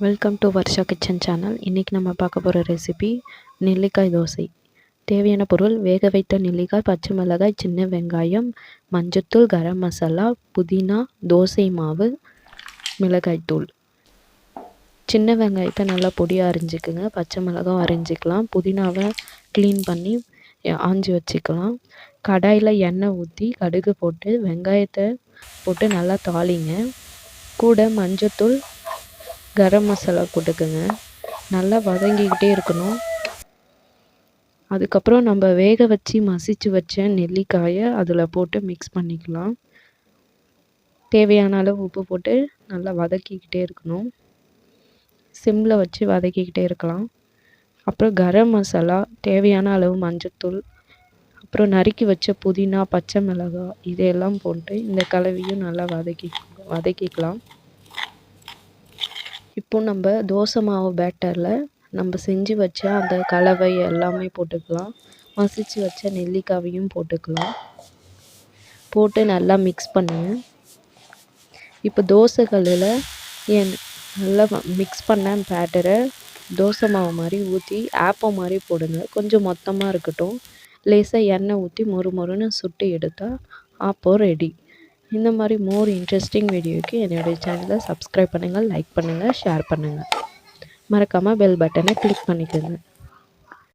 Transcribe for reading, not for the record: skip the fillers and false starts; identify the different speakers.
Speaker 1: Welcome to Varsha kitchen channel. இன்றைக்கி நம்ம பார்க்க போகிற ரெசிபி நெல்லிக்காய் தோசை. தேவையான பொருள்: வேக வைத்த நெல்லிக்காய், பச்சை மிளகாய், சின்ன வெங்காயம், மஞ்சத்தூள், கரம் மசாலா, புதினா, தோசை மாவு, மிளகாய்த்தூள். சின்ன வெங்காயத்தை நல்லா பொடியாக அரிஞ்சிக்குங்க. பச்சை மிளகாய் அரிஞ்சிக்கலாம். புதினாவை க்ளீன் பண்ணி ஆஞ்சி வச்சுக்கலாம். கடாயில் எண்ணெய் ஊற்றி கடுகு போட்டு வெங்காயத்தை போட்டு நல்லா தாளிங்க. கூட மஞ்சத்தூள், கரம் மசாலா போட்டுக்கோங்க. நல்லா வதங்கிக்கிட்டே இருக்கணும். அதுக்கப்புறம் நம்ம வேக வச்சு மசிச்சு வச்ச நெல்லிக்காயை அதில் போட்டு மிக்ஸ் பண்ணிக்கலாம். தேவையான அளவு உப்பு போட்டு நல்லா வதக்கிக்கிட்டே இருக்கணும். சிம்மில் வச்சு வதக்கிக்கிட்டே இருக்கலாம். அப்புறம் கரம் மசாலா, தேவையான அளவு மஞ்சத்தூள், அப்புறம் நறுக்கி வச்ச புதினா, பச்சை மிளகாய் இதையெல்லாம் போட்டு இந்த கலவையும் நல்லா வதக்கிக்கலாம். இப்போ நம்ம தோசை மாவு பேட்டரில் நம்ம செஞ்சு வச்ச அந்த கலவை எல்லாமே போட்டுக்கலாம். மசிச்சு வச்ச நெல்லிக்காவையும் போட்டுக்கலாம். போட்டு நல்லா மிக்ஸ் பண்ணுங்க. இப்போ தோசை கல்லில் நல்லா மிக்ஸ் பண்ண பேட்டரை தோசை மாவு மாதிரி ஊற்றி ஆப்பம் மாதிரி போடுங்க. கொஞ்சம் மொத்தமாக இருக்கட்டும். லேசாக எண்ணெய் ஊற்றி மொறுன்னு சுட்டு எடுத்தால் ஆப்பம் ரெடி. இந்த மாதிரி மோர் இன்ட்ரெஸ்டிங் வீடியோக்கு என்னுடைய சேனலை சப்ஸ்கிரைப் பண்ணுங்கள், லைக் பண்ணுங்கள், ஷேர் பண்ணுங்கள். மறக்காமல் பெல் பட்டனை கிளிக் பண்ணிக்கோங்க.